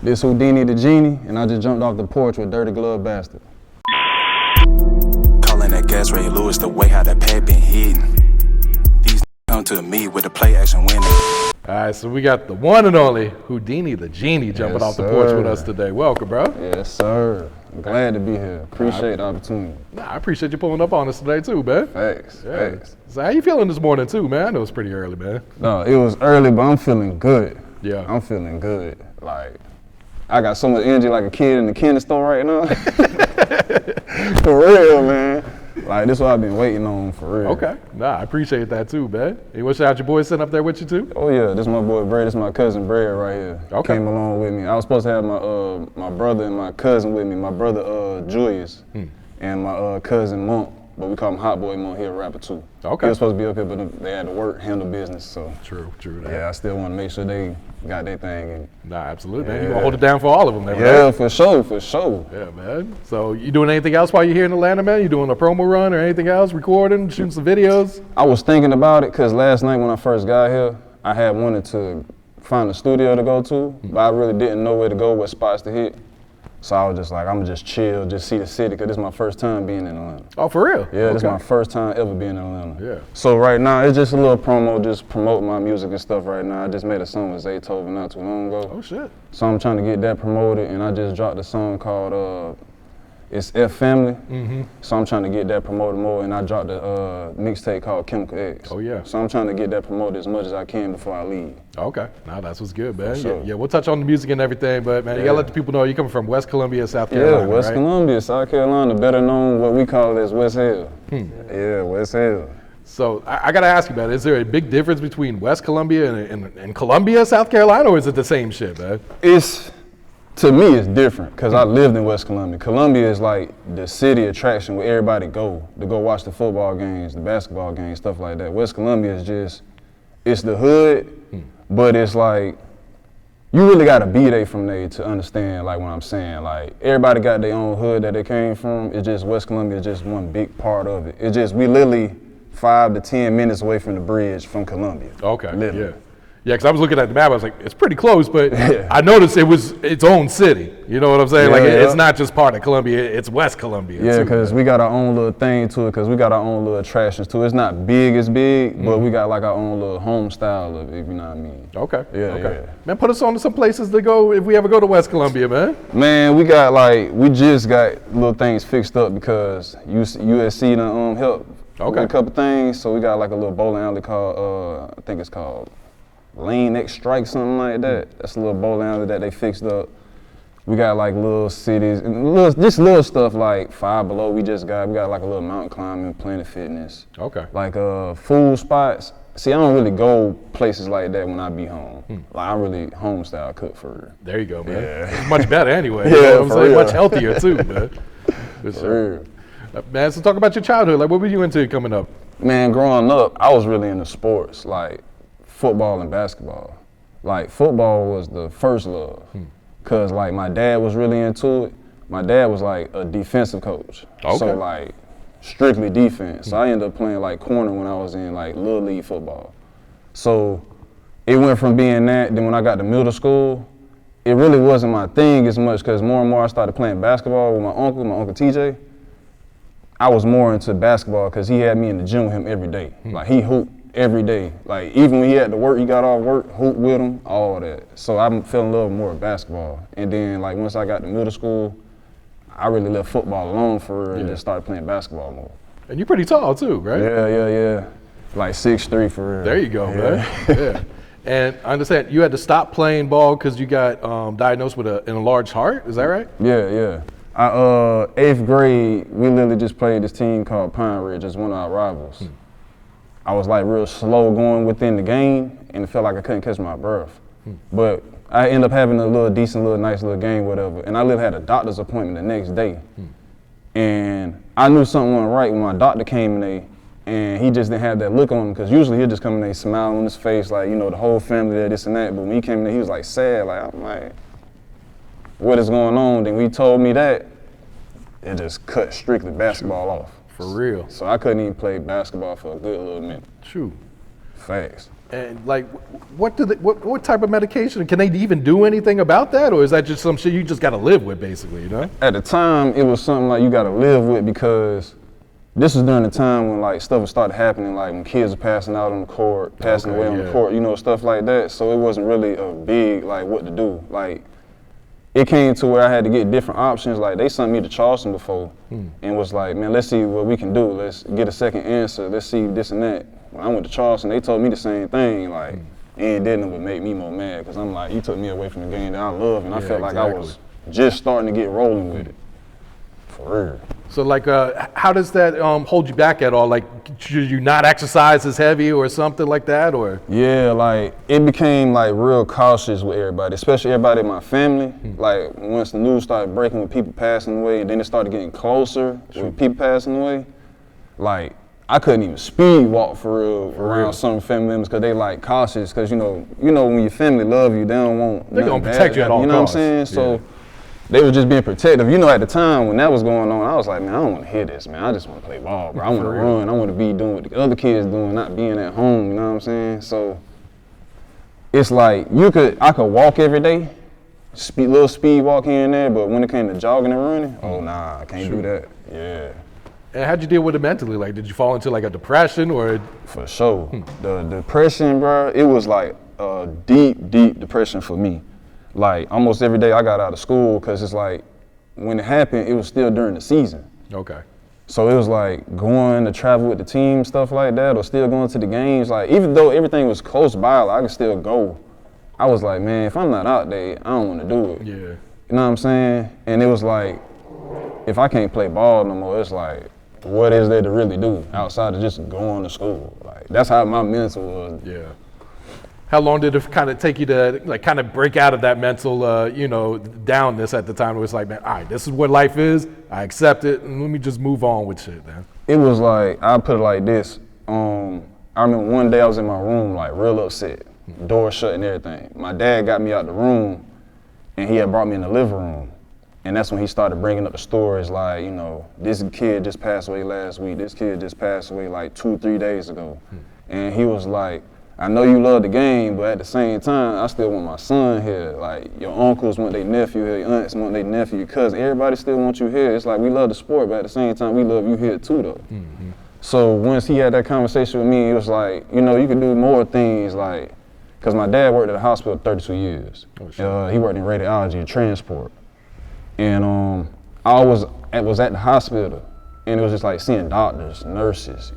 This Houdini The Genie, and I just jumped off the porch with Dirty Glove Bastard. Calling that gas Ray Lewis, the way how that pad been hitting. These come to me with the play action winning. All right, so we got the one and only Houdini The Genie jumping off the porch with us today. Welcome, bro. Yes, sir. I'm glad to be here. Appreciate the opportunity. I appreciate you pulling up on us today too, man. Thanks. Thanks. So how you feeling this morning too, man? I know it's pretty early, man. No, it was early, but I'm feeling good. Yeah. I'm feeling good. Like, I got so much energy like a kid in the candy store right now. For real, man. Like, this is what I've been waiting on, for real. Okay. Nah, I appreciate that too, man. You want to shout out your boy sitting up there with you too? Oh yeah, this is my boy Brad. This is my cousin Brad right here. Okay. Came along with me. I was supposed to have my brother and my cousin with me. My brother Julius and my cousin Monk, but we call him Hot Boy Monk. He a rapper too. Okay. He was supposed to be up here, but they had to work, handle business. So True. That. yeah, I still want to make sure they got their thing. And Nah, absolutely, man. You gonna hold it down for all of them, man? yeah, right? for sure. Yeah, man. So you doing anything else while you're here in Atlanta, man? You doing a promo run or anything else? Recording, shooting some videos? I was thinking about it because last night when I first got here, I had wanted to find a studio to go to, but I really didn't know where to go, what spots to hit. So I was just like, I'm gonna just chill, just see the city, because this is my first time being in Atlanta. Oh, for real? Yeah, this is my first time ever being in Atlanta. Yeah. So right now, it's just a little promo, just promoting my music and stuff right now. I just made a song with Zaytoven not too long ago. Oh, shit. So I'm trying to get that promoted, and I just dropped a song called, it's F Family. So I'm trying to get that promoted more, and I dropped a mixtape called Chemical X. Oh, yeah. So I'm trying to get that promoted as much as I can before I leave. Okay. Nah, that's what's good, man. sure. Yeah, we'll touch on the music and everything, but man, you gotta let the people know you're coming from West Columbia, South Carolina, Yeah, West right? Columbia, South Carolina, better known what we call it as West Hill. Yeah, West Hill. So I gotta ask you, man, is there a big difference between West Columbia and Columbia, South Carolina, or is it the same shit, man? To me, it's different because I lived in West Columbia. Columbia is like the city attraction where everybody go to go watch the football games, the basketball games, stuff like that. West Columbia is just, it's the hood, but it's like, you really gotta be there from there to understand like what I'm saying. Like, everybody got their own hood that they came from. It's just West Columbia is just one big part of it. It's just, we literally 5 to 10 minutes away from the bridge from Columbia. Okay, literally. yeah. Yeah, because I was looking at the map, I was like, it's pretty close, but I noticed it was its own city. You know what I'm saying? It's not just part of Columbia, it's West Columbia. Yeah, because we got our own little thing to it, because we got our own little attractions too. It's not big as big, but we got like our own little home style of it, if you know what I mean. Okay. Yeah. Man, put us on to some places to go if we ever go to West Columbia, man. Man, we just got little things fixed up because USC done helped with a couple things. So we got like a little bowling alley called, I think it's called Lane X Strike, something like that. That's a little bowling alley that they fixed up. We got like little cities and just little stuff like Five Below. We got like a little mountain climbing, Planet Fitness. Okay. Like food spots. See, I don't really go places like that when I be home. Like, I really home style cook for real. There you go, man. Yeah. It's much better anyway. Yeah, You know what I'm for saying? real. Much healthier too, man. For real. Man, so talk about your childhood. Like, what were you into coming up? Man, growing up, I was really into sports, like football and basketball. Like, football was the first love, cause like my dad was really into it. My dad was like a defensive coach, so like strictly defense. So I ended up playing like corner when I was in like little league football. So it went from being that, then when I got to middle school, it really wasn't my thing as much, cause more and more I started playing basketball with my uncle TJ. I was more into basketball because he had me in the gym with him every day. Like, he hooped every day. Like, even when he had to work, he got off work, hooped with him, all that. So I fell in love more with basketball. And then, like, once I got to middle school, I really left football alone for real and just started playing basketball more. And you're pretty tall too, right? Yeah. Like 6'3" for real. There you go, man. Yeah. And I understand you had to stop playing ball because you got diagnosed with an enlarged heart. Is that right? Yeah. 8th grade, we literally just played this team called Pine Ridge. It's one of our rivals. I was like real slow going within the game, and it felt like I couldn't catch my breath. But I ended up having a nice little game, whatever. And I literally had a doctor's appointment the next day. And I knew something wasn't right when my doctor came in there, and he just didn't have that look on him, because usually he'll just come in there smiling on his face, like, you know, the whole family there, this and that. But when he came in there, he was like sad, like, I'm like, what is going on? Then when he told me that, it just cut strictly basketball off. For real. So I couldn't even play basketball for a good little minute. True. Facts. And like, what type of medication? Can they even do anything about that, or is that just some shit you just got to live with, basically? You know. At the time, it was something like you got to live with because this was during the time when like stuff started happening, like when kids were passing out on the court, passing away on the court, you know, stuff like that. So it wasn't really a big like what to do. Like it came to where I had to get different options. Like they sent me to Charleston before and was like, man, let's see what we can do. Let's get a second answer. Let's see this and that. When I went to Charleston, they told me the same thing. Like and didn't would make me more mad because I'm like, you took me away from the game that I love, and I felt like I was just starting to get rolling with it. For real. So like, how does that hold you back at all? Like, should you not exercise as heavy or something like that, or? Yeah, like it became like real cautious with everybody, especially everybody in my family. Like once the news started breaking with people passing away, and then it started getting closer with people passing away, like I couldn't even speed walk for real around some family members because they like cautious because you know when your family love you, they don't want they gonna protect you at all costs. You know what I'm saying? So. They were just being protective. You know, at the time when that was going on, I was like, man, I don't want to hear this, man. I just want to play ball, bro. I want to run. I want to be doing what the other kids doing, not being at home. You know what I'm saying? So it's like I could walk every day, little speed walk here and there, but when it came to jogging and running, oh nah, I can't do that. Yeah. And how'd you deal with it mentally? Like, did you fall into like a depression or? For sure. The depression, bro, it was like a deep, deep depression for me. Like almost every day I got out of school because it's like when it happened, it was still during the season. Okay. So it was like going to travel with the team, stuff like that, or still going to the games. Like even though everything was close by, like, I could still go. I was like, man, if I'm not out there, I don't want to do it. Yeah. You know what I'm saying? And it was like, if I can't play ball no more, it's like, what is there to really do outside of just going to school? Like that's how my mental was. Yeah. How long did it kind of take you to like kind of break out of that mental, downness at the time? It was like, man, all right, this is what life is. I accept it, and let me just move on with shit, man. It was like, I put it like this. I remember one day I was in my room, like real upset, door shut and everything. My dad got me out the room, and he had brought me in the living room. And that's when he started bringing up the stories like, this kid just passed away last week. This kid just passed away like 2-3 days ago. And he was like, I know you love the game, but at the same time, I still want my son here. Like, your uncles want their nephew here, your aunts want their nephew, your cousin. Everybody still wants you here. It's like we love the sport, but at the same time, we love you here too, though. So once he had that conversation with me, it was like, you can do more things, like, because my dad worked at a hospital 32 years. Oh, sure. He worked in radiology and transport. And I was at the hospital, and it was just like seeing doctors, nurses,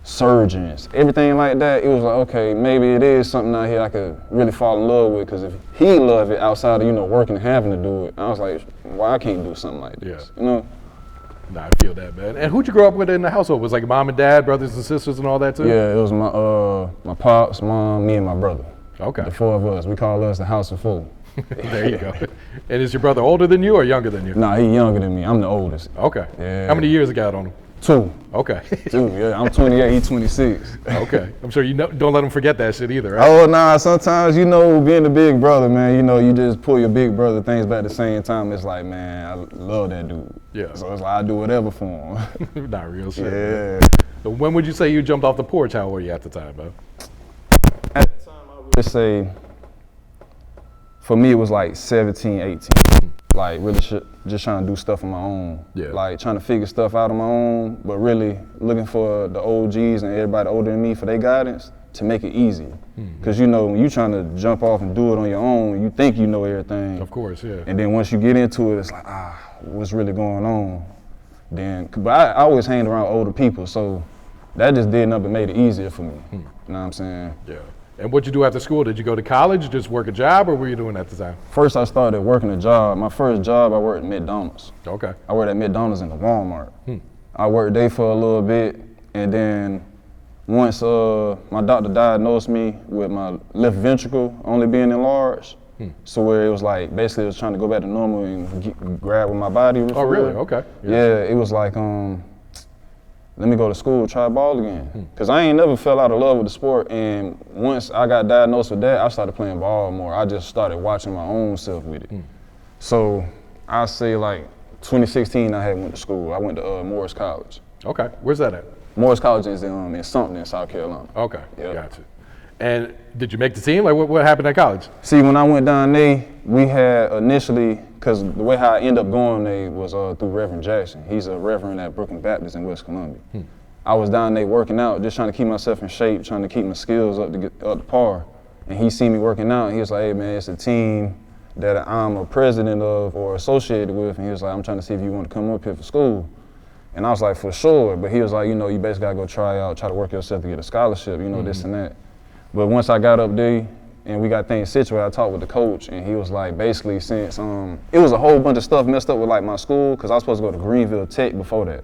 surgeons, everything like that. It was like, okay, maybe it is something out here I could really fall in love with, because if he loved it outside of, working and having to do it, I was like, why I can't do something like this, Nah, I feel that, man. And who'd you grow up with in the household? Was like mom and dad, brothers and sisters and all that too? Yeah, it was my pops, mom, me and my brother. Okay. The four of us. We call us the house of four. There you go. And is your brother older than you or younger than you? Nah, he younger than me. I'm the oldest. Okay. Yeah. How many years you got on him? 2. Okay. 2, yeah. I'm 28, he's 26. Okay. I'm sure don't let him forget that shit either, right? Oh, nah, sometimes, being the big brother, man, you just pull your big brother things, but at the same time, it's like, man, I love that dude. Yeah. So it's like, I do whatever for him. Not real shit. Yeah. So when would you say you jumped off the porch? How old were you at the time, bro? At the time, I would just say, for me, it was like 17, 18. Like really just trying to do stuff on my own. Yeah. Like trying to figure stuff out on my own, but really looking for the OGs and everybody older than me for their guidance to make it easy. Because when you're trying to jump off and do it on your own, you think you know everything. Of course, yeah. And then once you get into it, it's like, what's really going on? But I always hanged around older people, so that just did nothing but made it easier for me. You know what I'm saying? Yeah. And what'd you do after school? Did you go to college, just work a job, or what were you doing at the time? First, I started working a job. My first job, I worked at McDonald's. Okay. I worked at McDonald's in the Walmart. I worked there for a little bit, and then once my doctor diagnosed me with my left ventricle only being enlarged, so where it was like, basically it was trying to go back to normal and grab with my body. Oh, really? Okay. Yeah, it was like, let me go to school, try ball again. Because I ain't never fell out of love with the sport, and once I got diagnosed with that, I started playing ball more. I just started watching my own self with it. So I say like 2016 I had went to school. I went to Morris College. Okay, where's that at? Morris College is in Sumter, in South Carolina. Okay, Yep. gotcha. And did you make the team? Like, what happened at college? See, when I went down there, we had initially, because the way how I ended up going there was through Reverend Jackson. He's a reverend at Brooklyn Baptist in West Columbia. I was down there working out, just trying to keep myself in shape, trying to keep my skills up to get up to par. And he seen me working out, and he was like, hey man, it's a team that I'm a president of or associated with, and he was like, I'm trying to see if you want to come up here for school. And I was like, for sure, but he was like, you know, you basically gotta go try out, try to work yourself to get a scholarship, you know, this and that. But once I got up there and we got things situated, I talked with the coach, and he was like, basically since, it was a whole bunch of stuff messed up with like my school, because I was supposed to go to Greenville Tech before that.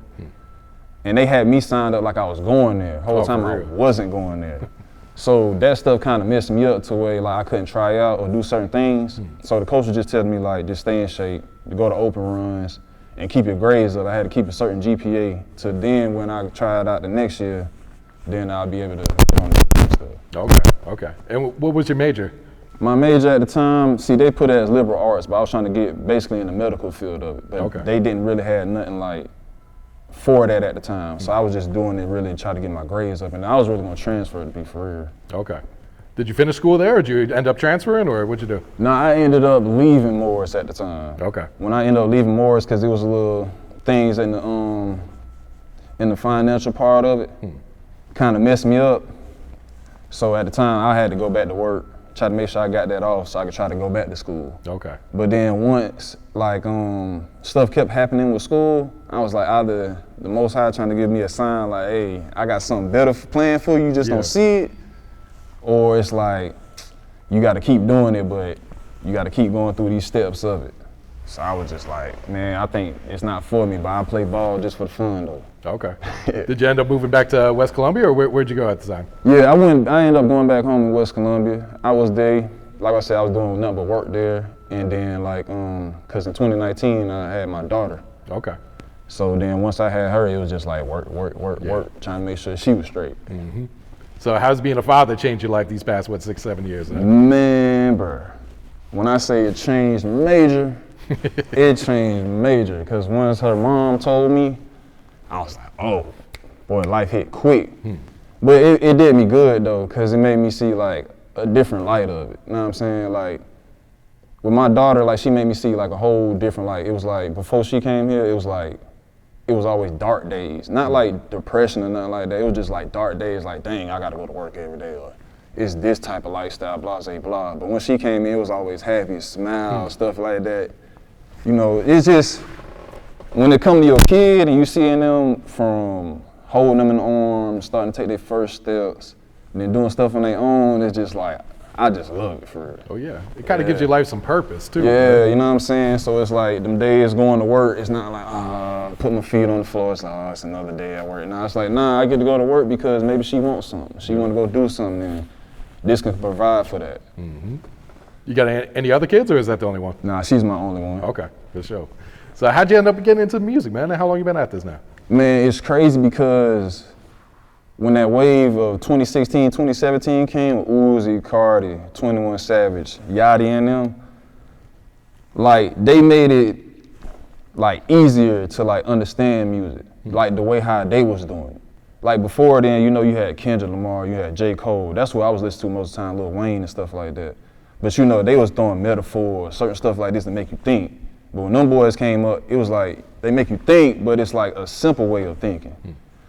And they had me signed up like I was going there. The whole time I wasn't going there. So that stuff kind of messed me up to where like I couldn't try out or do certain things. So the coach was just telling me like, just stay in shape, go to open runs, and keep your grades up. I had to keep a certain GPA to then when I tried out the next year, then I'll be able to get on the stuff. Okay. And what was your major? My major at the time, see, they put it as liberal arts, but I was trying to get basically in the medical field of it. But they didn't really have nothing like for that at the time. So I was just doing it really to try to get my grades up, and I was really gonna transfer to be for real. Okay. Did you finish school there, or did you end up transferring, or what'd you do? No, I ended up leaving Morris at the time. Okay. When I ended up leaving Morris, because there was a little things in the financial part of it, kind of messed me up. So at the time, I had to go back to work, try to make sure I got that off so I could try to go back to school. Okay. But then once like stuff kept happening with school, I was like either the Most High trying to give me a sign like, hey, I got something better planned for you, just don't see it. Or it's like, you gotta keep doing it, but you gotta keep going through these steps of it. So I was just like, man, I think it's not for me, but I play ball just for the fun though. Okay. Did you end up moving back to West Columbia, or where'd you go at the time? Yeah, I ended up going back home in West Columbia. I was there, like I said, I was doing nothing but work there. And then like, cause in 2019, I had my daughter. Okay. So then once I had her, it was just like work, trying to make sure she was straight. So how's being a father changed your life these past, 6, 7 years? Man, bro, when I say it changed major, it changed major. Cause once her mom told me, I was like, oh, boy, life hit quick. But it did me good though, cause it made me see like a different light of it. You know what I'm saying? Like with my daughter, like she made me see like a whole different light. It was like before she came here, it was always dark days. Not like depression or nothing like that. It was just like dark days, like, dang, I gotta go to work every day, or it's this type of lifestyle, blah, blah, blah. But when she came in, it was always happy, smile, stuff like that. You know, it's just, when it comes to your kid and you seeing them from holding them in the arms, starting to take their first steps, and then doing stuff on their own, it's just like, I just love it for real. Oh yeah, it kind of gives your life some purpose too. Yeah, you know what I'm saying? So it's like them days going to work, it's not like, put my feet on the floor, it's like, it's another day at work. Nah, it's like, I get to go to work because maybe she wants something. She want to go do something, and this can provide for that. You got any other kids, or is that the only one? Nah, she's my only one. Okay, for sure. So how'd you end up getting into music, man? And how long you been at this now? Man, it's crazy because when that wave of 2016, 2017 came with Uzi, Cardi, 21 Savage, Yachty and them, like they made it like easier to like understand music, like the way how they was doing it. Like before then, you know, you had Kendrick Lamar, you had J. Cole. That's what I was listening to most of the time, Lil Wayne and stuff like that. But you know, they was throwing metaphors, certain stuff like this to make you think. But when them boys came up, it was like, they make you think, but it's like a simple way of thinking.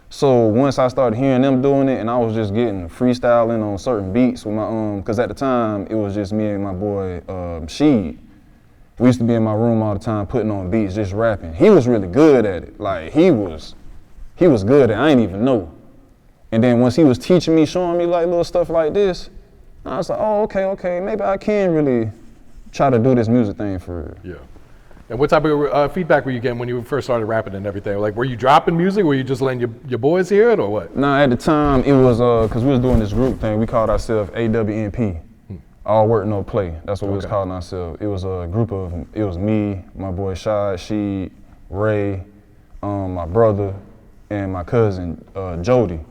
So once I started hearing them doing it, and I was just getting freestyling on certain beats with my, cause at the time, it was just me and my boy, Sheed. We used to be in my room all the time putting on beats, just rapping. He was really good at it. Like he was good at it, I didn't even know. And then once he was teaching me, showing me like little stuff like this, I was like, oh, okay, maybe I can really try to do this music thing for real. Yeah. And what type of feedback were you getting when you first started rapping and everything? Like, were you dropping music? Were you just letting your boys hear it, or what? Nah, at the time, it was, cause we was doing this group thing. We called ourselves AWNP, All Work, No Play. That's what we was calling ourselves. It was a group of, it was me, my boy Shad, Sheed, Ray, my brother, and my cousin, Jody.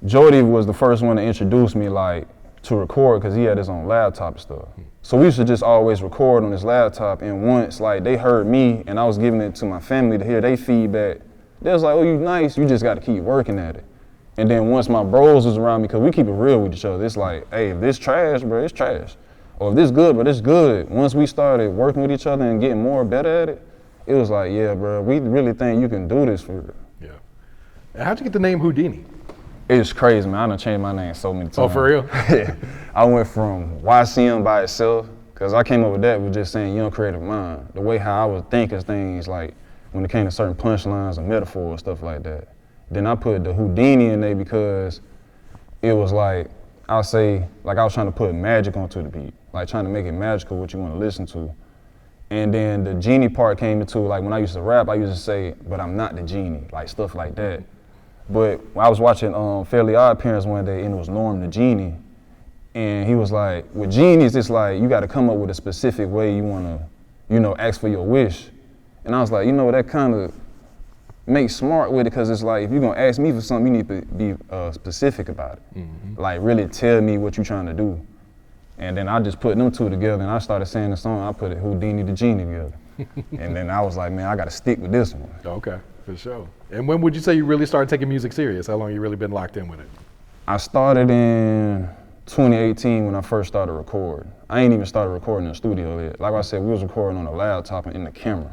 Jody was the first one to introduce me, like, to record, cause he had his own laptop and stuff. So we used to just always record on his laptop, and once like they heard me and I was giving it to my family to hear their feedback They was like, oh, you nice, you just got to keep working at it. And then once my bros was around me, because we keep it real with each other, it's like, hey, if this trash, bro, it's trash. Or if this good, but it's good. Once we started working with each other and getting more better at it, it was like, yeah, bro, we really think you can do this for real. Yeah. And how'd you get the name Houdini? It's crazy, man. I done changed my name so many times. Oh, for real? Yeah. I went from YCM by itself, because I came up with that with just saying young creative mind. The way how I was thinking things, like when it came to certain punchlines and metaphors, stuff like that. Then I put the Houdini in there because it was like, I'll say, like I was trying to put magic onto the beat, like trying to make it magical what you want to listen to. And then the genie part came into, like when I used to rap, I used to say, but I'm not the genie, like stuff like that. But I was watching Fairly Odd Parents one day and it was Norm the Genie. And he was like, with genies, it's like you got to come up with a specific way you want to, you know, ask for your wish. And I was like, you know, that kind of make smart with it, because it's like if you're gonna ask me for something, you need to be specific about it. Mm-hmm. Like really tell me what you're trying to do. And then I just put them two together and I started saying the song. I put it Houdini The Genie together. And then I was like, man, I gotta stick with this one. Okay, for sure. And when would you say you really started taking music serious? How long you really been locked in with it? I started in 2018 when I first started recording. I ain't even started recording in the studio yet. Like I said, we was recording on a laptop and in the camera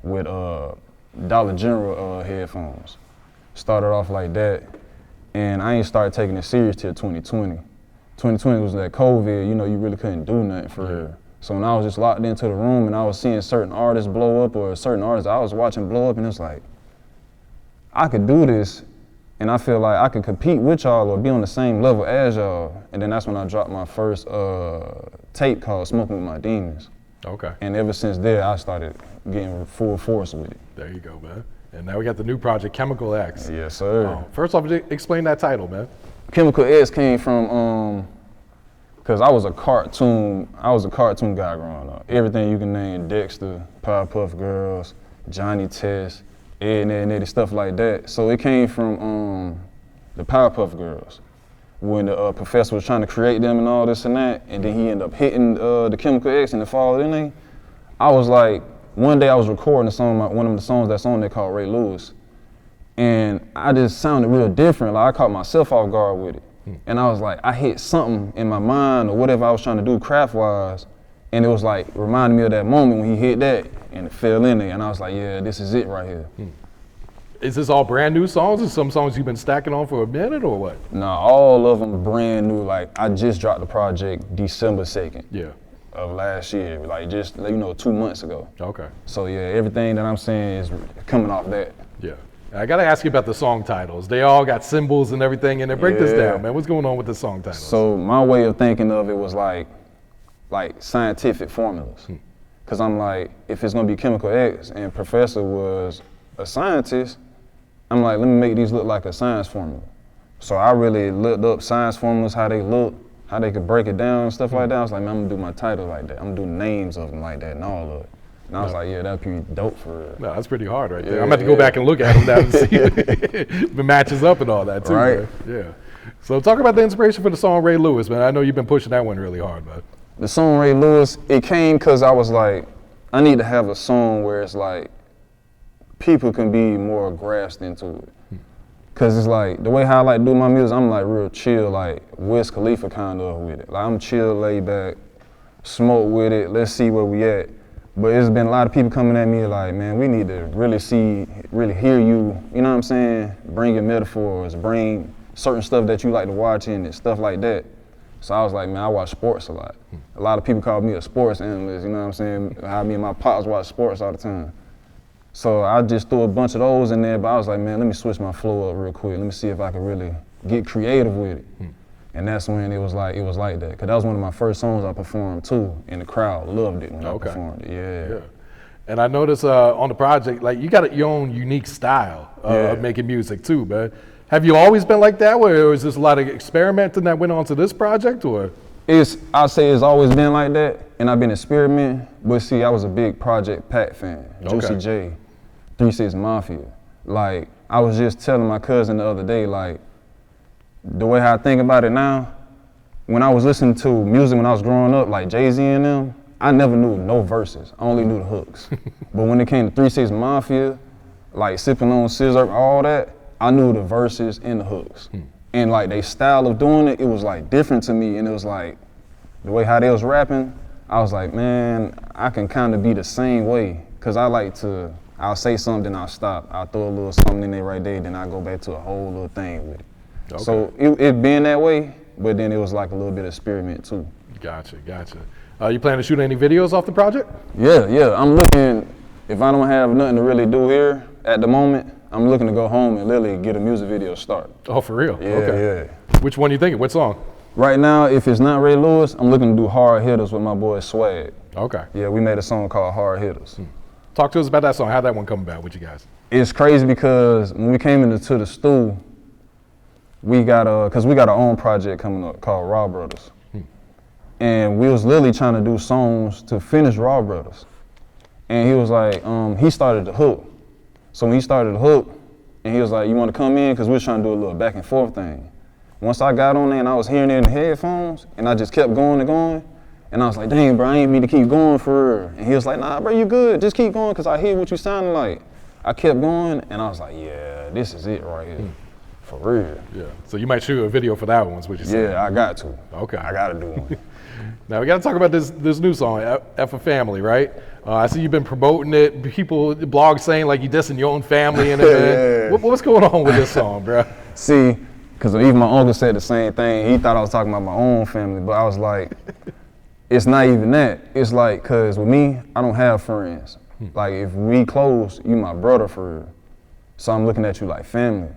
with Dollar General headphones. Started off like that, and I ain't started taking it serious till 2020. 2020 was that COVID, you know, you really couldn't do nothing for real. So when I was just locked into the room and I was seeing certain artists blow up or certain artists I was watching blow up, and it's like, I could do this, and I feel like I could compete with y'all or be on the same level as y'all. And then that's when I dropped my first tape called Smoking With My Demons. Okay. And ever since there, I started getting full force with it. There you go, man. And now we got the new project, Chemical X. Yes, sir. First off, explain that title, man. Chemical X came from, cause I was a cartoon guy growing up. Everything you can name, Dexter, Powerpuff Girls, Johnny Test, Ed, Ed, Eddie, stuff like that. So it came from the Powerpuff Girls. When the professor was trying to create them and all this and that, and then he ended up hitting the Chemical X and it followed in there. I was like, one day I was recording a song, one of the songs that's on there called Ray Lewis, and I just sounded real different. Like I caught myself off guard with it. And I was like, I hit something in my mind or whatever I was trying to do craft-wise, and it was like, reminded me of that moment when he hit that and it fell in there, and I was like, yeah, this is it right here. Is this all brand new songs or some songs you've been stacking on for a minute or what? Nah, all of them brand new. Like I just dropped the project December 2nd of last year, like just, you know, 2 months ago. Okay. So yeah, everything that I'm saying is coming off that. Yeah. I gotta ask you about the song titles. They all got symbols and everything, and break this down, man. What's going on with the song titles? So my way of thinking of it was like scientific formulas. Cause I'm like, if it's gonna be Chemical X and Professor was a scientist, I'm like, let me make these look like a science formula. So I really looked up science formulas, how they look, how they could break it down and stuff like that. I was like, man, I'm gonna do my title like that. I'm gonna do names of them like that and all of it. And I was like, yeah, that'd be dope for real. No, that's pretty hard right there. I'm about to go back and look at them now and see if it matches up and all that too. Right. Man. Yeah. So talk about the inspiration for the song Ray Lewis, man. I know you've been pushing that one really hard, man. The song Ray Lewis, it came cause I was like, I need to have a song where it's like, people can be more grasped into it. Cause it's like, the way how I like to do my music, I'm like real chill, like Wiz Khalifa kind of with it. Like I'm chill, laid back, smoke with it, let's see where we at. But it's been a lot of people coming at me like, man, we need to really hear you, you know what I'm saying? Bring your metaphors, bring certain stuff that you like to watch in it, stuff like that. So I was like, man, I watch sports a lot. A lot of people call me a sports analyst, you know what I'm saying? How me and my pops watch sports all the time. So I just threw a bunch of those in there, but I was like, man, let me switch my flow up real quick. Let me see if I can really get creative with it. And that's when it was like that. Cause that was one of my first songs I performed too, and the crowd loved it when I performed it, yeah. And I noticed on the project, like you got your own unique style of making music too, man. Have you always been like that, or was this a lot of experimenting that went on to this project, or? I'll say it's always been like that, and I've been experimenting, but see, I was a big Project Pat fan, Juicy J, 3 6 Mafia. Like, I was just telling my cousin the other day, like, the way how I think about it now, when I was listening to music when I was growing up, like Jay-Z and them, I never knew no verses, I only knew the hooks. But when it came to 3 6 Mafia, like sipping on scissor, all that, I knew the verses and the hooks. And like they style of doing it, it was like different to me. And it was like, the way how they was rapping, I was like, man, I can kind of be the same way. Cause I'll say something, then I'll stop. I'll throw a little something in there right there, then I'll go back to a whole little thing with it. Okay. So it been that way, but then it was like a little bit of experiment too. Gotcha. You plan to shoot any videos off the project? Yeah. I'm looking, if I don't have nothing to really do here at the moment, I'm looking to go home and literally get a music video started. Oh, for real? Yeah, okay. Which one are you thinking? What song? Right now, if it's not Ray Lewis, I'm looking to do Hard Hitters with my boy Swag. Okay. Yeah, we made a song called Hard Hitters. Talk to us about that song. How'd that one come about with you guys? It's crazy because when we came into the stew, we got our own project coming up called Raw Brothers. And we was literally trying to do songs to finish Raw Brothers. And he was like, he started the hook. So when he started the hook, and he was like, you want to come in? Because we were trying to do a little back and forth thing. Once I got on there and I was hearing it in the headphones, and I just kept going and going, and I was like, dang, bro, I ain't mean to keep going for real. And he was like, nah, bro, you good. Just keep going, because I hear what you sounding like. I kept going, and I was like, yeah, this is it right here. For real. Yeah. So you might shoot a video for that one, is what you're saying? Yeah, I got to. Okay. I got to do one. Now we got to talk about this new song, F a Family, right? I see you've been promoting it. People, blogs saying like you dissing your own family in it. Yeah. What's going on with this song, bro? See, because even my uncle said the same thing. He thought I was talking about my own family, but I was like, it's not even that. It's like, because with me, I don't have friends. Like, if we close, you my brother for real. So I'm looking at you like family.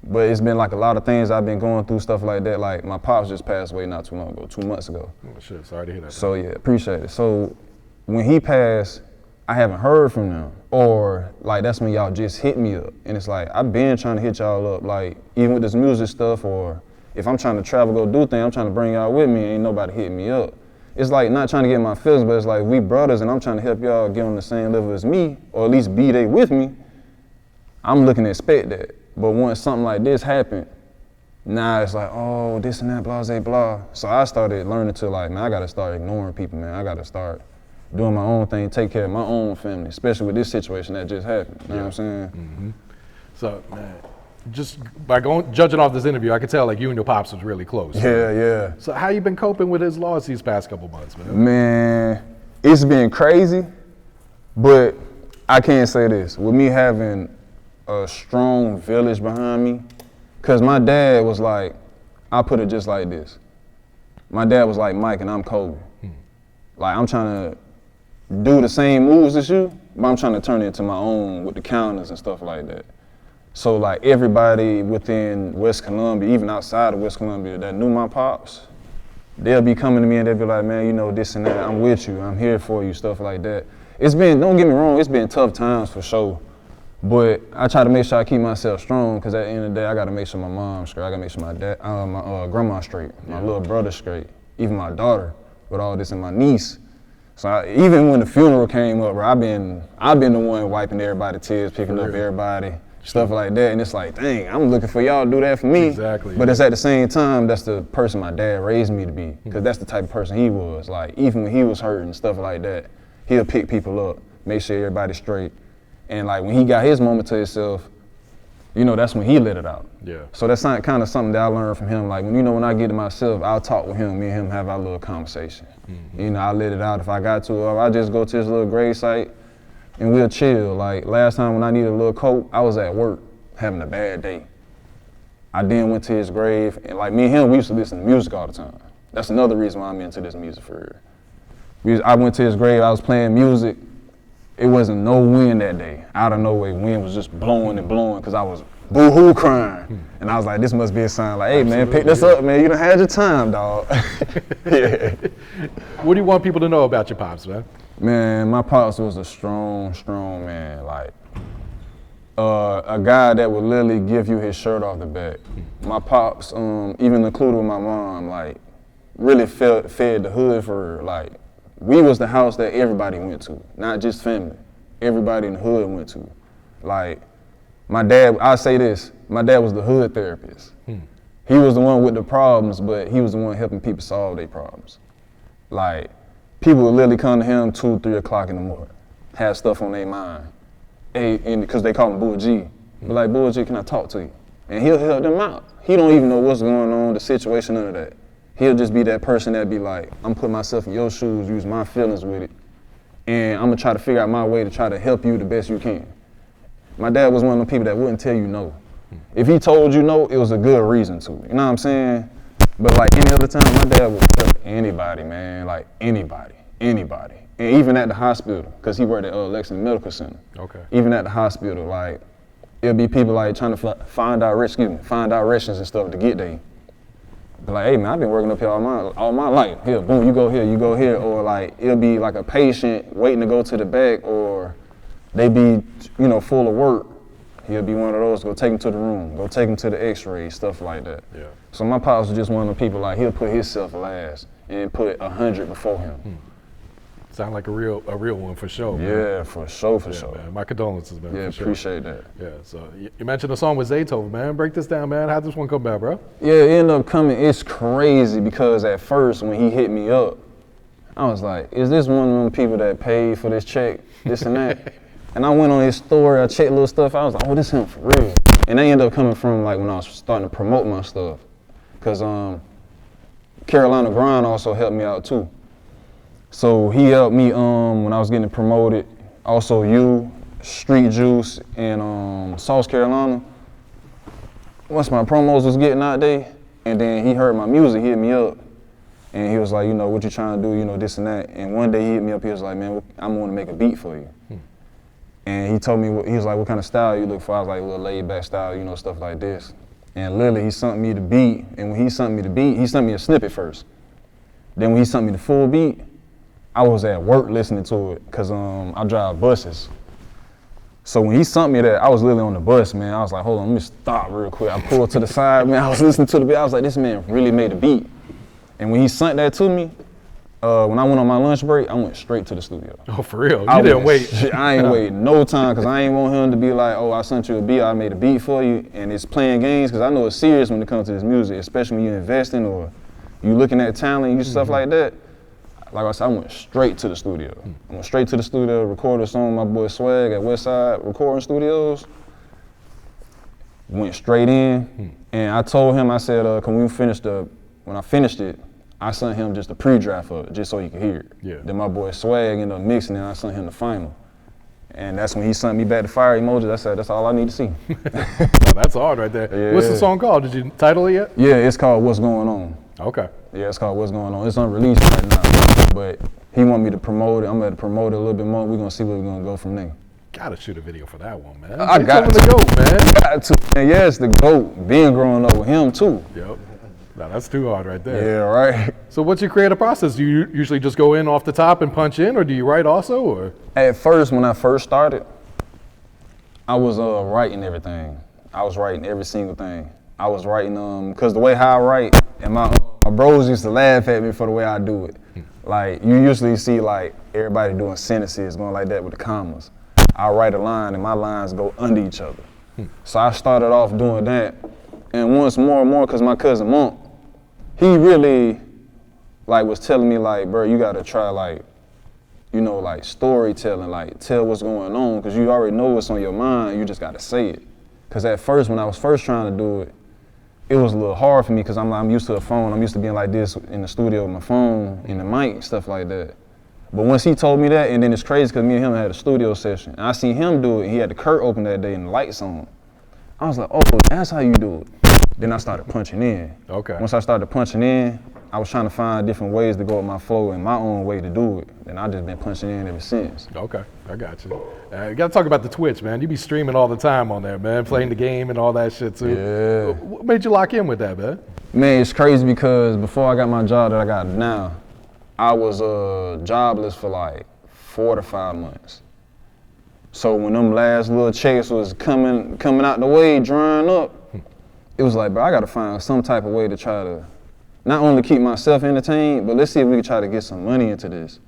But it's been like a lot of things I've been going through, stuff like that. Like, my pops just passed away not too long ago, 2 months ago. Oh, shit, sorry to hear that. So, yeah, appreciate it. So, when he passed, I haven't heard from them. Or, like, that's when y'all just hit me up. And it's like, I've been trying to hit y'all up, like, even with this music stuff, or if I'm trying to travel, go do things, I'm trying to bring y'all with me, ain't nobody hitting me up. It's like, not trying to get my feelings, but it's like, we brothers, and I'm trying to help y'all get on the same level as me, or at least be there with me. I'm looking to expect that. But once something like this happened, now it's like, oh, this and that, blah, blah, blah. So I started learning to like, man, I gotta start ignoring people, man. I gotta start doing my own thing, take care of my own family, especially with this situation that just happened. You know what I'm saying? Mm-hmm. So, man, just by judging off this interview, I could tell like you and your pops was really close. Yeah. So how you been coping with his loss these past couple months, man? Man, it's been crazy, but I can't say this. With me having a strong village behind me, because my dad was like, I put it just like this. My dad was like Mike and I'm Kobe. Like, I'm trying to do the same moves as you, but I'm trying to turn it into my own with the counters and stuff like that. So like everybody within West Columbia, even outside of West Columbia that knew my pops, they'll be coming to me and they'll be like, man, you know, this and that, I'm with you, I'm here for you, stuff like that. It's been, don't get me wrong, it's been tough times for sure. But I try to make sure I keep myself strong, because at the end of the day, I gotta make sure my mom's straight, I gotta make sure my dad, my grandma straight, my little brother straight, even my daughter with all this, and my niece. So even when the funeral came up, bro, I've been the one wiping everybody's tears, picking up everybody, stuff like that. And it's like, dang, I'm looking for y'all to do that for me. Exactly. But it's at the same time, that's the person my dad raised me to be, because that's the type of person he was. Like, even when he was hurting, stuff like that, he'll pick people up, make sure everybody's straight. And like when he got his moment to himself, you know, that's when he let it out. Yeah. So that's kind of something that I learned from him. Like, when I get to myself, I'll talk with him, me and him have our little conversation. Mm-hmm. You know, I let it out if I got to, or I just go to his little grave site and we'll chill. Like, last time when I needed a little coat, I was at work having a bad day. I then went to his grave, and like me and him, we used to listen to music all the time. That's another reason why I'm into this music for real. I went to his grave, I was playing music. It wasn't no wind that day. Out of nowhere, wind was just blowing and blowing, because I was boo-hoo crying. And I was like, this must be a sign, like, hey, man, pick this up, man. You done had your time, dog. Yeah. What do you want people to know about your pops, man? Man, my pops was a strong man. Like, a guy that would literally give you his shirt off the back. My pops, even included with my mom, like, really fed the hood for her. Like, we was the house that everybody went to, not just family. Everybody in the hood went to. Like, my dad, I'll say this, my dad was the hood therapist. He was the one with the problems, but he was the one helping people solve their problems. Like, people would literally come to him 2, 3 o'clock in the morning, have stuff on their mind. hey, because they call him Bull G. But like, Bull G, can I talk to you? And he'll help them out. He don't even know what's going on, the situation, none of that. He'll just be that person that be like, I'm putting myself in your shoes, use my feelings with it, and I'm gonna try to figure out my way to try to help you the best you can. My dad was one of the people that wouldn't tell you no. If he told you no, it was a good reason to. You know what I'm saying? But like any other time, my dad would help anybody, man, like anybody. And even at the hospital, because he worked at Lexington Medical Center. Okay. Even at the hospital, like, it'll be people like trying to find directions and stuff to get there. But like, hey man, I've been working up here all my life. Here, boom, you go here. Or like, it'll be like a patient waiting to go to the back, or they be, full of work. He'll be one of those, go take him to the room, go take him to the x-ray, stuff like that. Yeah. So my pops was just one of the people, like, he'll put himself last and put 100 before him. Sound like a real one for sure. Yeah, man. For sure. Man. My condolences, man. Yeah, for sure. Appreciate that. Yeah, so you mentioned a song with Zaytoven, man. Break this down, man. How'd this one come about, bro? Yeah, it ended up coming, it's crazy because at first when he hit me up, I was like, is this one of them people that paid for this check, this and that? And I went on his story, I checked little stuff, I was like, oh, this him for real. And they ended up coming from like when I was starting to promote my stuff. Cause Carolina Grind also helped me out too. So he helped me when I was getting promoted. Also you, Street Juice, and South Carolina. Once my promos was getting out there, and then he heard my music, he hit me up. And he was like, what you trying to do, this and that. And one day he hit me up, he was like, man, I'm gonna make a beat for you. And he told me, he was like, what kind of style you look for? I was like, a little laid back style, stuff like this. And literally he sent me the beat, and when he sent me the beat, he sent me a snippet first. Then when he sent me the full beat, I was at work listening to it, cause I drive buses. So when he sent me that, I was literally on the bus, man. I was like, hold on, let me stop real quick. I pulled to the side, man, I was listening to the beat. I was like, this man really made a beat. And when he sent that to me, when I went on my lunch break, I went straight to the studio. Oh, for real? You didn't wait? I ain't wait no time, because I ain't want him to be like, oh, I sent you a beat, I made a beat for you, and it's playing games, because I know it's serious when it comes to this music, especially when you're investing or you looking at talent and stuff like that. Like I said, I went straight to the studio. I went straight to the studio, recorded a song with my boy Swag at Westside Recording Studios. Went straight in, and I told him, I said, when I finished it, I sent him just a pre-draft of it, just so he could hear it. Yeah. Then my boy Swag ended up mixing it, and I sent him the final. And that's when he sent me back the fire emoji. I said, that's all I need to see. Well, that's hard right there. Yeah. What's the song called? Did you title it yet? Yeah, it's called What's Going On. Okay. Yeah, it's called What's Going On. It's unreleased right now, but he want me to promote it. I'm going to promote it a little bit more. We're going to see where we're going to go from there. Gotta shoot a video for that one, man. I got to. The GOAT, man. Got to. And yeah, it's the GOAT. Being growing up with him, too. Yep. No, that's too hard right there. Yeah, right. So what's your creative process? Do you usually just go in off the top and punch in, or do you write also, or? At first, when I first started, I was writing everything. I was writing every single thing. I was writing, cause the way how I write, and my bros used to laugh at me for the way I do it. Like, you usually see like everybody doing sentences going like that with the commas. I write a line and my lines go under each other. So I started off doing that. And once more and more, cause my cousin Monk, he really like was telling me like, bro, you gotta try like, like storytelling, like tell what's going on, cause you already know what's on your mind, you just gotta say it. Cause at first, when I was first trying to do it, it was a little hard for me, cause I'm used to a phone, I'm used to being like this in the studio with my phone, and the mic, stuff like that. But once he told me that, and then it's crazy cause me and him had a studio session, and I seen him do it, and he had the curtain open that day and the lights on. I was like, oh, that's how you do it. Then I started punching in. Okay. Once I started punching in, I was trying to find different ways to go with my flow and my own way to do it. And I just been punching in ever since. Okay, I got you. You got to talk about the Twitch, man. You be streaming all the time on there, man, playing the game and all that shit too. Yeah. What made you lock in with that, man? Man, it's crazy because before I got my job that I got now, I was jobless for like 4 to 5 months. So when them last little checks was coming out the way, drying up, it was like, bro, I gotta find some type of way to try to not only keep myself entertained, but let's see if we can try to get some money into this.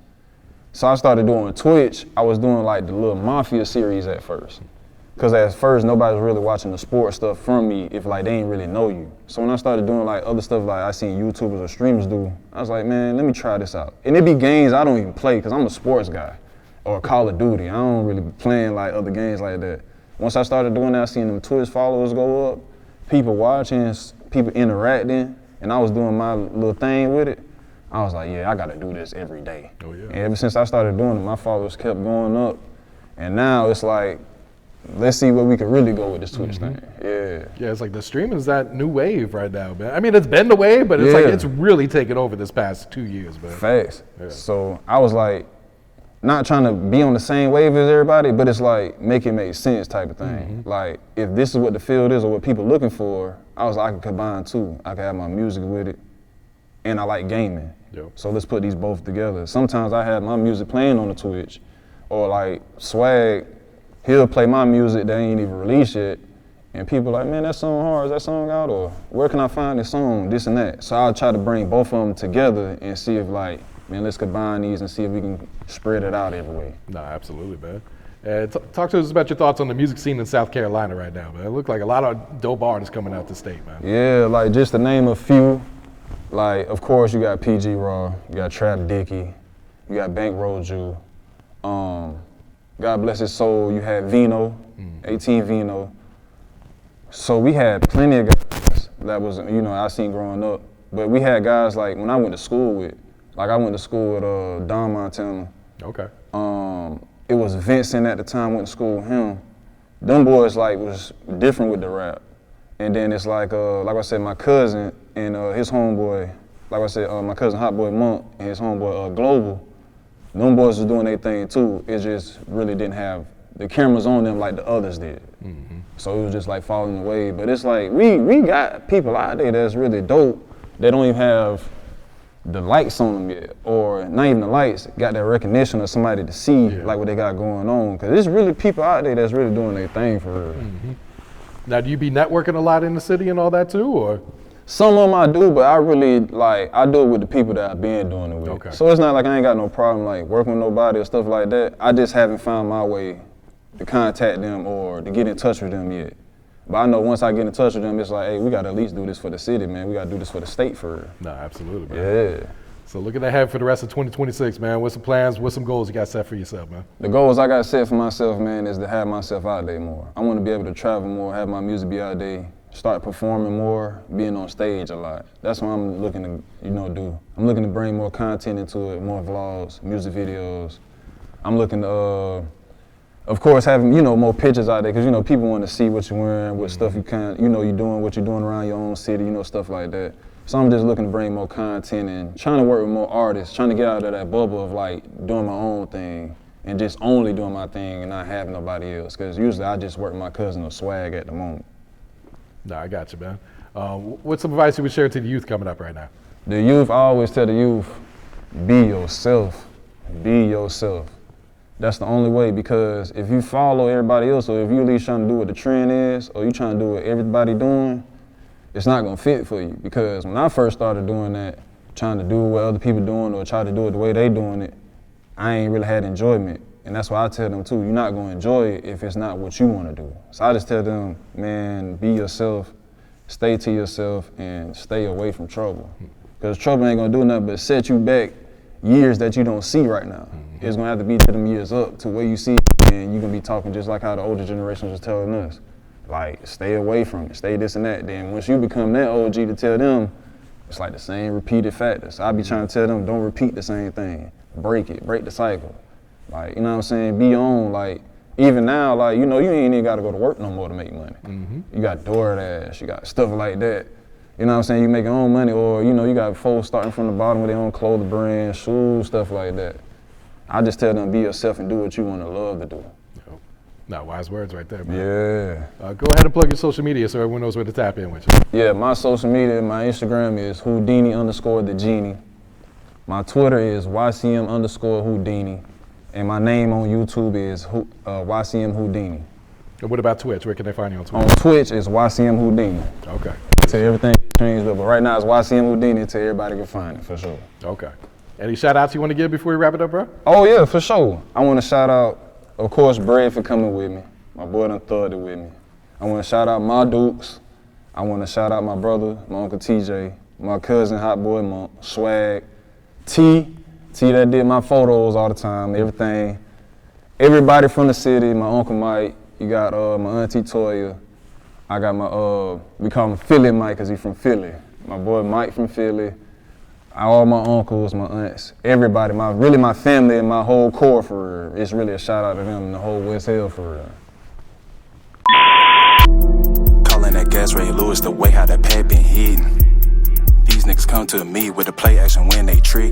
So I started doing Twitch. I was doing like the little Mafia series at first. Cause at first, nobody was really watching the sports stuff from me if like they ain't really know you. So when I started doing like other stuff like I seen YouTubers or streamers do, I was like, man, let me try this out. And it be games I don't even play cause I'm a sports guy. or Call of Duty. I don't really be playing like other games like that. Once I started doing that, I seen them Twitch followers go up, people watching, people interacting, and I was doing my little thing with it. I was like, yeah, I gotta do this every day. Oh, yeah. And ever since I started doing it, my followers kept going up. And now it's like, let's see where we can really go with this Twitch thing. Yeah. Yeah, it's like the streaming is that new wave right now, man. I mean, it's been the wave, but it's like it's really taken over this past 2 years, man. Facts. Yeah. So I was like, not trying to be on the same wave as everybody, but it's like make it make sense type of thing. Like if this is what the field is or what people looking for, I was like, I can combine two. I can have my music with it, and I like gaming. Yep. So let's put these both together. Sometimes I have my music playing on the Twitch, or like Swag, he'll play my music that ain't even released yet, and people like, man, that song hard, is that song out, or where can I find this song, this and that. So I'll try to bring both of them together and see if like, man, let's combine these and see if we can spread it out every way. No, absolutely, man. Talk to us about your thoughts on the music scene in South Carolina right now, man. It look like a lot of dope artists coming out the state, man. Yeah, like just to name a few, like of course you got PG Raw, you got Trap Dicky, you got Bankroll Jew, God bless his soul, you had Vino, 18 Vino. So we had plenty of guys that was, I seen growing up, but we had guys like when I went to school with, like I went to school with Don Montana. Okay. It was Vincent at the time, went to school with him. Them boys like was different with the rap. And then it's like I said, my cousin and his homeboy, like I said, my cousin Hot Boy Monk and his homeboy Global, them boys was doing their thing too. It just really didn't have the cameras on them like the others did. So it was just like following the wave. But it's like, we got people out there that's really dope. They don't even have the lights on them yet, or not even the lights, got that recognition of somebody to see like what they got going on. Cause there's really people out there that's really doing their thing for real. Now, do you be networking a lot in the city and all that too, or? Some of them I do, but I really I do it with the people that I've been doing it with. Okay. So it's not like I ain't got no problem like working with nobody or stuff like that. I just haven't found my way to contact them or to get in touch with them yet. But I know once I get in touch with them, it's like, hey, we gotta at least do this for the city, man. We gotta do this for the state for real. No, absolutely, man. Yeah. So looking ahead for the rest of 2026, man. What's some plans, what's some goals you got set for yourself, man? The goals I got set for myself, man, is to have myself out there more. I want to be able to travel more, have my music be out there, start performing more, being on stage a lot. That's what I'm looking to, do. I'm looking to bring more content into it, more vlogs, music videos. I'm looking to, of course, having, more pictures out there, because, people want to see what you're wearing, what stuff you you're doing, what you're doing around your own city, stuff like that. So I'm just looking to bring more content and trying to work with more artists, trying to get out of that bubble of like doing my own thing and just only doing my thing and not having nobody else. Because usually I just work with my cousin or Swag at the moment. No, I got you, man. What's some advice you would share to the youth coming up right now? The youth, I always tell the youth, be yourself. Be yourself. That's the only way, because if you follow everybody else, or if you at least trying to do what the trend is, or you trying to do what everybody doing, it's not gonna fit for you. Because when I first started doing that, trying to do what other people doing or try to do it the way they doing it, I ain't really had enjoyment. And that's why I tell them too, you're not gonna enjoy it if it's not what you wanna do. So I just tell them, man, be yourself, stay to yourself, and stay away from trouble. Because trouble ain't gonna do nothing but set you back years that you don't see right now. It's gonna have to be to them years up to where you see it, and you're gonna be talking just like how the older generations was telling us. Like, stay away from it, stay this and that. Then once you become that OG to tell them, it's like the same repeated factors. So I be trying to tell them, don't repeat the same thing. Break it, break the cycle. Like, you know what I'm saying? Be your own, like, even now, like, you ain't even gotta go to work no more to make money. You got DoorDash, you got stuff like that. You know what I'm saying? You make your own money, or, you got folks starting from the bottom with their own clothing brand, shoes, stuff like that. I just tell them, be yourself and do what you wanna love to do. No, wise words right there, man. Yeah. Go ahead and plug your social media so everyone knows where to tap in with you. Yeah, my social media, my Instagram is Houdini_The Genie. My Twitter is YCM_Houdini. And my name on YouTube is YCM Houdini. And what about Twitch? Where can they find you on Twitch? On Twitch is YCM Houdini. Okay. Till everything changed up, but right now it's YCM Houdini until everybody can find it, for sure. Okay. Any shout outs you want to give before we wrap it up, bro? Oh yeah, for sure. I want to shout out, of course, Brad for coming with me. My boy done thugged it with me. I want to shout out my Dukes. I want to shout out my brother, my Uncle TJ, my cousin Hot Boy Monk, Swag, T that did my photos all the time, everything. everybody from the city, my Uncle Mike, you got my Auntie Toya, I got my, we call him Philly Mike because he's from Philly. My boy Mike from Philly, all my uncles, my aunts, everybody, really my family and my whole core for real. It's really a shout out to them and the whole West Hill for real. Calling that gas Ray Lewis, the way how that pad been hitting. These niggas come to me with a play action when they trick.